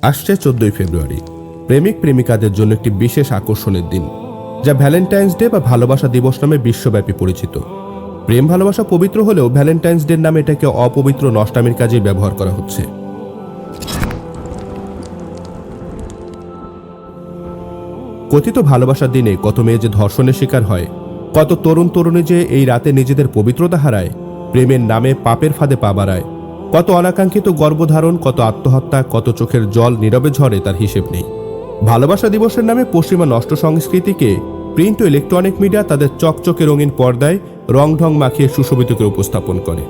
আসছে 14ই ফেব্রুয়ারি প্রেমিক প্রেমিকাদের জন্য একটি বিশেষ আকর্ষণের দিন, যা ভ্যালেন্টাইন্স ডে বা ভালোবাসা দিবস নামে বিশ্বব্যাপী পরিচিত। প্রেম ভালোবাসা পবিত্র হলেও ভ্যালেন্টাইন্স ডে নামে এটাকে অপবিত্র নষ্টামির কাজেই ব্যবহার করা হচ্ছে। কথিত ভালোবাসার দিনে কত মেয়ে যে ধর্ষণের শিকার হয়, কত তরুণ তরুণী যে এই রাতে নিজেদের পবিত্রতা হারায়, প্রেমের নামে পাপের ফাঁদে পা বাড়ায়, কত অনাকাঙ্ক্ষিত গর্ভধারণ, কত আত্মহত্যা, কত চোখের জল নীরবে ঝরে, তার হিসেব নেই। ভালোবাসা দিবসের নামে পশ্চিমা নষ্ট সংস্কৃতিকে প্রিন্ট ও ইলেকট্রনিক মিডিয়া তাদের চকচকে রঙিন পর্দায় রং ঢং মাখিয়ে সুশোভিত করে উপস্থাপন করে।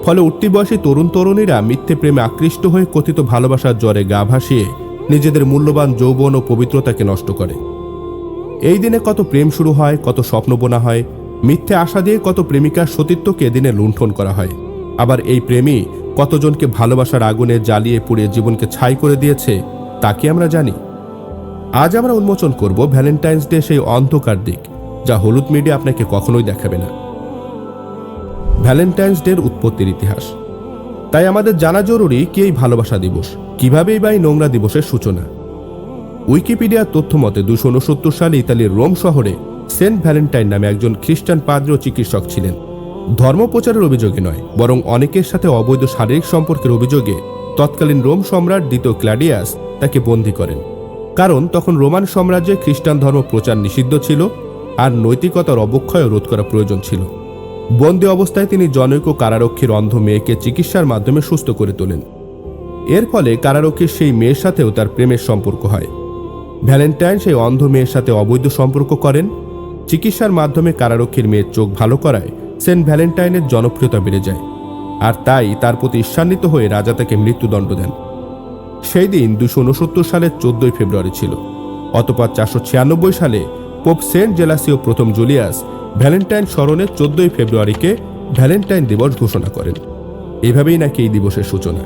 ফলে উঠতি বয়সী তরুণ তরুণীরা মিথ্যে প্রেমে আকৃষ্ট হয়ে কথিত ভালোবাসার জ্বরে গা ভাসিয়ে নিজেদের মূল্যবান যৌবন ও পবিত্রতাকে নষ্ট করে। এই দিনে কত প্রেম শুরু হয়, কত স্বপ্ন বোনা হয়, মিথ্যে আশা দিয়ে কত প্রেমিকার সতীত্বকে দিনে লুণ্ঠন করা হয়। আবার এই প্রেমই কতজনকে ভালোবাসার আগুনে জ্বালিয়ে পুড়িয়ে জীবনকে ছাই করে দিয়েছে, তা কি আমরা জানি? আজ আমরা উন্মোচন করব ভ্যালেন্টাইন্স ডে সেই অন্ধকার দিক, যা হলুদ মিডিয়া আপনাকে কখনোই দেখাবে না। ভ্যালেন্টাইন্স ডের উৎপত্তির ইতিহাস। তাই আমাদের জানা জরুরি কি এই ভালোবাসা দিবস, কিভাবেই বা এই নোংরা দিবসের সূচনা। উইকিপিডিয়ার তথ্য মতে 269 সালে ইতালির রোম শহরে সেন্ট ভ্যালেন্টাইন নামে একজন খ্রিস্টান পাদ্রী ও চিকিৎসক ছিলেন। ধর্ম প্রচারের অভিযোগে নয়, বরং অনেকের সাথে অবৈধ শারীরিক সম্পর্কের অভিযোগে তৎকালীন রোম সম্রাট দ্বিতীয় ক্লাডিয়াস তাকে বন্দী করেন। কারণ তখন রোমান সাম্রাজ্যে খ্রিস্টান ধর্ম প্রচার নিষিদ্ধ ছিল আর নৈতিকতার অবক্ষয় রোধ করা প্রয়োজন ছিল। বন্দী অবস্থায় তিনি জনৈক কারারক্ষীর অন্ধ মেয়েকে চিকিৎসার মাধ্যমে সুস্থ করে তোলেন। এর ফলে কারারক্ষীর সেই মেয়ের সাথেও তার প্রেমের সম্পর্ক হয়। ভ্যালেন্টাইন সেই অন্ধ মেয়ের সাথে অবৈধ সম্পর্ক করেন। চিকিৎসার মাধ্যমে কারারক্ষীর মেয়ের চোখ ভালো করায় সেন্ট ভ্যালেন্টাইনের জনপ্রিয়তা বেড়ে যায়, আর তাই তার প্রতি ঈর্ষান্বিত হয়ে রাজা তাকে মৃত্যুদণ্ড দেন। সেই দিন 269 সালের 14ই ফেব্রুয়ারি ছিল। অতঃপর 496 সালে পোপ সেন্ট জেলাসিও প্রথম জুলিয়াস ভ্যালেন্টাইন স্মরণে 14ই ফেব্রুয়ারিকে ভ্যালেন্টাইন দিবস ঘোষণা করেন। এভাবেই নাকি এই দিবসের সূচনা।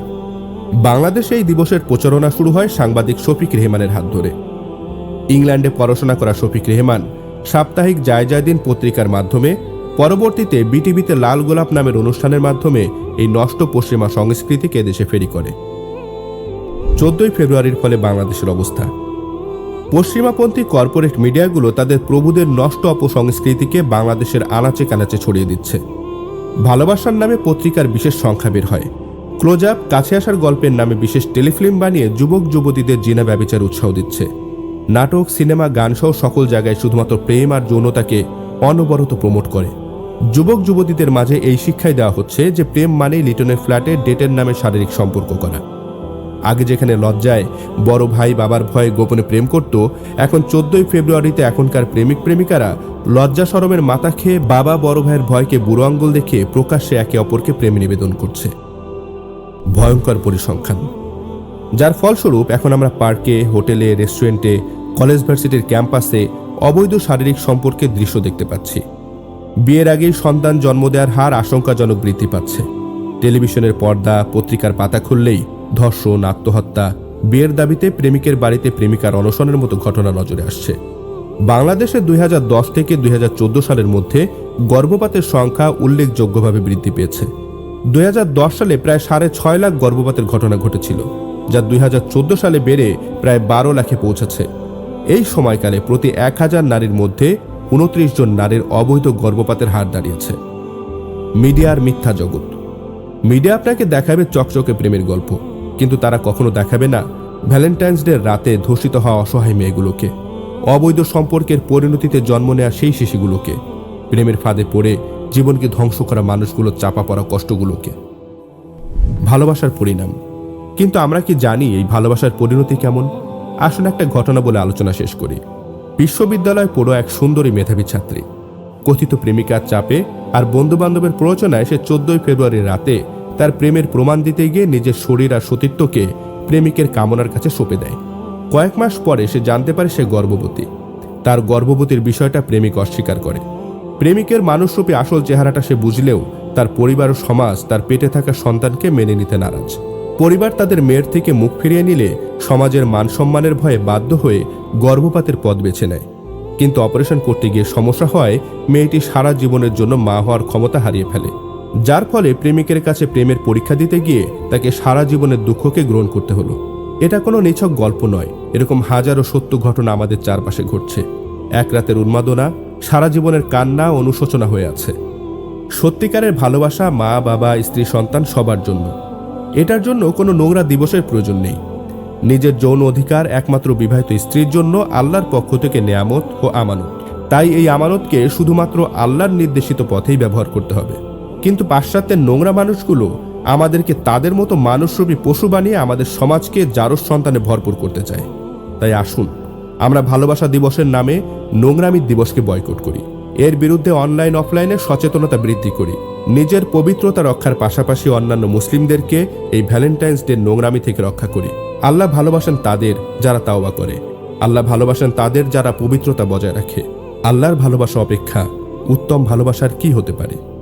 বাংলাদেশে এই দিবসের প্রচারণা শুরু হয় সাংবাদিক শফিক রেহমানের হাত ধরে। ইংল্যান্ডে পড়াশোনা করা শফিক রেহমান সাপ্তাহিক জায়জায়দিন পত্রিকার মাধ্যমে, পরবর্তীতে বিটিভিতে লাল গোলাপ নামের অনুষ্ঠানের মাধ্যমে এই নষ্ট পশ্চিমা সংস্কৃতিকে দেশে ফেরি করে। 14ই ফেব্রুয়ারির ফলে বাংলাদেশের অবস্থা। পশ্চিমাপন্থী কর্পোরেট মিডিয়াগুলো তাদের প্রভুদের নষ্ট অপসংস্কৃতিকে বাংলাদেশের আনাচে কানাচে ছড়িয়ে দিচ্ছে। ভালোবাসার নামে পত্রিকার বিশেষ সংখ্যা বের হয়। ক্লোজ আপ, কাছে আসার গল্পের নামে বিশেষ টেলিফিল্ম বানিয়ে যুবক যুবতীদের জিনা ব্যভিচার উৎসাহ দিচ্ছে। নাটক, সিনেমা, গানসহ সকল জায়গায় শুধুমাত্র প্রেম আর যৌনতাকে অনবরত প্রমোট করে। যুবক যুবতীদের মাঝে এই শিক্ষাই দেওয়া হচ্ছে যে প্রেম মানেই লিটনের ফ্ল্যাটে ডেটের নামে শারীরিক সম্পর্ক করা। আগে যেখানে লজ্জায় বড় ভাই বাবার ভয়ে গোপনে প্রেম করত, এখন 14ই ফেব্রুয়ারিতে এখনকার প্রেমিক প্রেমিকারা লজ্জা শরমের মাথা খেয়ে বাবা বড় ভাইয়ের ভয়কে বুড়ো আঙ্গুল দেখিয়ে প্রকাশ্যে একে অপরকে প্রেম নিবেদন করছে। ভয়ঙ্কর পরিসংখ্যান, যার ফলস্বরূপ এখন আমরা পার্কে, হোটেলে, রেস্টুরেন্টে, কলেজ ভার্সিটির ক্যাম্পাসে অবৈধ শারীরিক সম্পর্কের দৃশ্য দেখতে পাচ্ছি। বিয়ের আগেই সন্তান জন্ম দেওয়ার হার আশঙ্কাজনক বৃদ্ধি পাচ্ছে। টেলিভিশনের পর্দা, পত্রিকার পাতা খুললেই ধর্ষণ, আত্মহত্যা, বিয়ের দাবিতে প্রেমিকের বাড়িতে প্রেমিকার অনশনের মতো ঘটনা নজরে আসছে। বাংলাদেশে 2010 থেকে 2014 সালের মধ্যে গর্ভপাতের সংখ্যা উল্লেখযোগ্যভাবে বৃদ্ধি পেয়েছে। 2010 সালে প্রায় 6.5 লাখ গর্ভপাতের ঘটনা ঘটেছিল, যা 2014 সালে বেড়ে প্রায় 12 লাখে পৌঁছেছে। এই সময়কালে প্রতি 1000 নারীর মধ্যে 29 জন নারীর অবৈধ গর্ভপাতের হার দাঁড়িয়েছে। মিডিয়ার মিথ্যা জগৎ। মিডিয়া আপনাকে দেখাবে চকচকে প্রেমের গল্প, কিন্তু তারা কখনো দেখাবে না ভ্যালেন্টাইন্স ডে রাতে ধর্ষিত হওয়া অসহায় মেয়েগুলোকে, অবৈধ সম্পর্কের পরিণতিতে জন্ম নেওয়া সেই শিশুগুলোকে, প্রেমের ফাঁদে পড়ে জীবনকে ধ্বংস করা মানুষগুলোর চাপা পড়া কষ্টগুলোকে। ভালোবাসার পরিণাম। কিন্তু আমরা কি জানি এই ভালোবাসার পরিণতি কেমন? আসুন একটা ঘটনা বলে আলোচনা শেষ করি। বিশ্ববিদ্যালয়ে পড়ো এক সুন্দরী মেধাবী ছাত্রী কথিত প্রেমিকার চাপে আর বন্ধুবান্ধবের প্ররোচনায় সে 14ই ফেব্রুয়ারি রাতে তার প্রেমের প্রমাণ দিতে গিয়ে নিজের শরীর আর সতীত্বকে প্রেমিকের কামনার কাছে সঁপে দেয়। কয়েক মাস পরে সে জানতে পারে সে গর্ভবতী। তার গর্ভবতীর বিষয়টা প্রেমিক অস্বীকার করে। প্রেমিকের মানুষরূপী আসল চেহারাটা সে বুঝলেও তার পরিবার ও সমাজ তার পেটে থাকা সন্তানকে মেনে নিতে নারাজ। পরিবার তাদের মেয়ের থেকে মুখ ফিরিয়ে নিলে সমাজের মান সম্মানের ভয়ে বাধ্য হয়ে গর্ভপাতের পথ বেছে নেয়। কিন্তু অপারেশন করতে গিয়ে সমস্যা হয়, মেয়েটি সারা জীবনের জন্য মা হওয়ার ক্ষমতা হারিয়ে ফেলে, যার ফলে প্রেমিকের কাছে প্রেমের পরীক্ষা দিতে গিয়ে তাকে সারা জীবনের দুঃখকে গ্রহণ করতে হলো। এটা কোনো নিছক গল্প নয়, এরকম হাজারো সত্য ঘটনা আমাদের চারপাশে ঘটছে। এক রাতের উন্মাদনা সারা জীবনের কান্না ও অনুশোচনা হয়ে আছে। সত্যিকারের ভালোবাসা মা বাবা স্ত্রী সন্তান সবার জন্য। এটার জন্য কোনো নোংরা দিবসের প্রয়োজন নেই। নিজের যৌন অধিকার একমাত্র বিবাহিত স্ত্রীর জন্য আল্লাহর পক্ষ থেকে নেয়ামত ও আমানত। তাই এই আমানতকে শুধুমাত্র আল্লাহর নির্দেশিত পথেই ব্যবহার করতে হবে। কিন্তু পাশ্চাত্যের নোংরা মানুষগুলো আমাদেরকে তাদের মতো মানুষরূপী পশু বানিয়ে আমাদের সমাজকে জারজ সন্তানে ভরপুর করতে চায়। তাই আসুন আমরা ভালোবাসা দিবসের নামে নোংরামির দিবসকে বয়কট করি। এর বিরুদ্ধে অনলাইন অফলাইনে সচেতনতা বৃদ্ধি করি। নিজের পবিত্রতা রক্ষার পাশাপাশি অন্যান্য মুসলিমদেরকে এই ভ্যালেন্টাইন্স ডে নোংরামি থেকে রক্ষা করি। আল্লাহ ভালোবাসেন তাদের যারা তাওবা করে। আল্লাহ ভালোবাসেন তাদের যারা পবিত্রতা বজায় রাখে। আল্লাহর ভালোবাসা অপেক্ষা উত্তম ভালোবাসার কি হতে পারে?